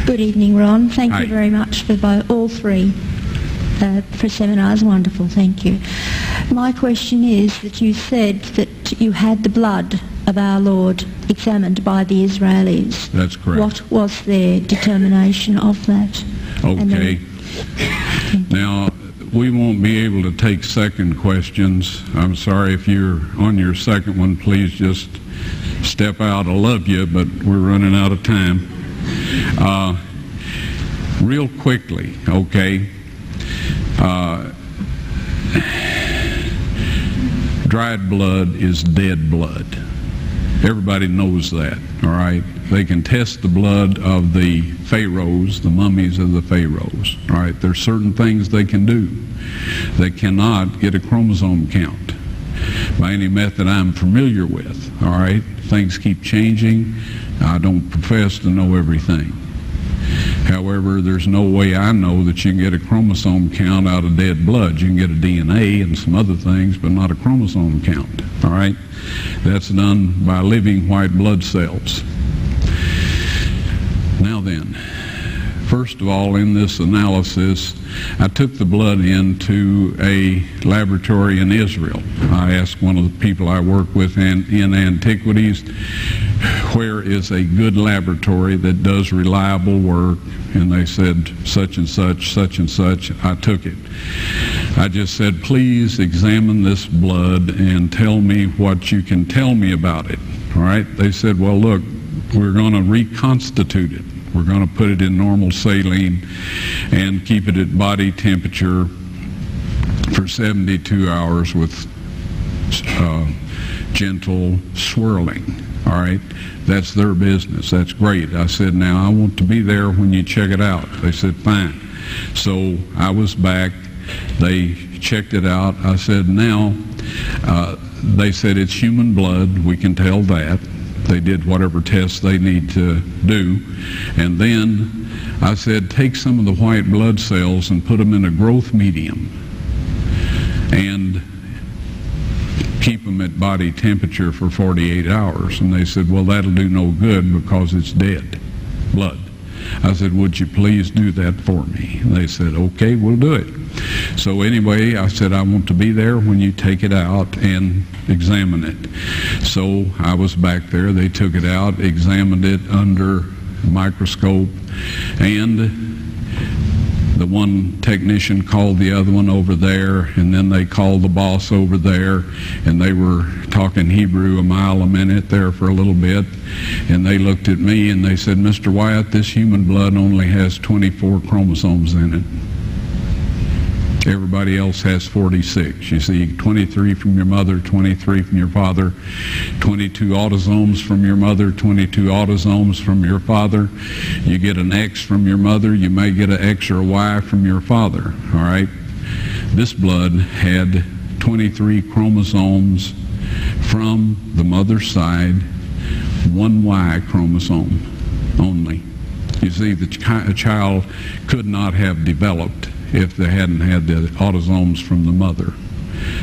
Good evening, Ron. Thank Hi. you very much for all three for seminars. Wonderful, thank you. My question is that you said that you had the blood of our Lord examined by the Israelis. That's correct. What was their determination of that? Okay. Now, we won't be able to take second questions. I'm sorry if you're on your second one. Please just step out. I love you, but we're running out of time. Real quickly, okay. Dried blood is dead blood. Everybody knows that, all right? They can test the blood of the pharaohs, the mummies of the pharaohs, all right? There's certain things they can do. They cannot get a chromosome count by any method I'm familiar with, all right? Things keep changing. I don't profess to know everything. However, there's no way I know that you can get a chromosome count out of dead blood. You can get a DNA and some other things, but not a chromosome count, all right? That's done by living white blood cells. Now then, first of all, in this analysis, I took the blood into a laboratory in Israel. I asked one of the people I work with in antiquities, where is a good laboratory that does reliable work? And they said, such and such, such and such. I took it. I just said, please examine this blood and tell me what you can tell me about it. All right? They said, well, look, we're going to reconstitute it. We're going to put it in normal saline and keep it at body temperature for 72 hours with gentle swirling. All right? That's their business. That's great. I said, now I want to be there when you check it out. They said, fine. So I was back. They checked it out. I said, now, they said it's human blood. We can tell that. They did whatever tests they need to do. And then I said, take some of the white blood cells and put them in a growth medium and keep them at body temperature for 48 hours. And they said, well, that'll do no good because it's dead blood. I said, would you please do that for me? And they said, okay, we'll do it. So anyway, I said, I want to be there when you take it out and examine it. So I was back there. They took it out, examined it under a microscope, and the one technician called the other one over there, and then they called the boss over there, and they were talking Hebrew a mile a minute there for a little bit, and they looked at me and they said, Mr. Wyatt, this human blood only has 24 chromosomes in it. Everybody else has 46. You see, 23 from your mother, 23 from your father, 22 autosomes from your mother, 22 autosomes from your father. You get an X from your mother, you may get an X or a Y from your father, all right? This blood had 23 chromosomes from the mother's side, one Y chromosome only. You see, a child could not have developed if they hadn't had the autosomes from the mother.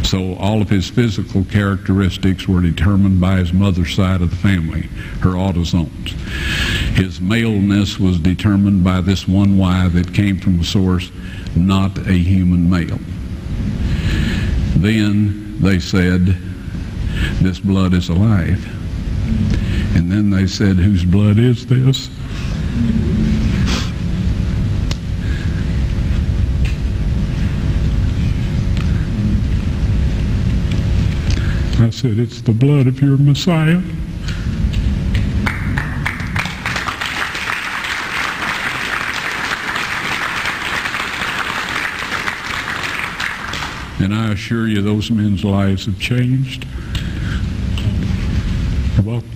So all of his physical characteristics were determined by his mother's side of the family, her autosomes. His maleness was determined by this one Y that came from a source, not a human male. Then they said, this blood is alive. And then they said, whose blood is this? I said, it's the blood of your Messiah. And I assure you, those men's lives have changed. You're welcome.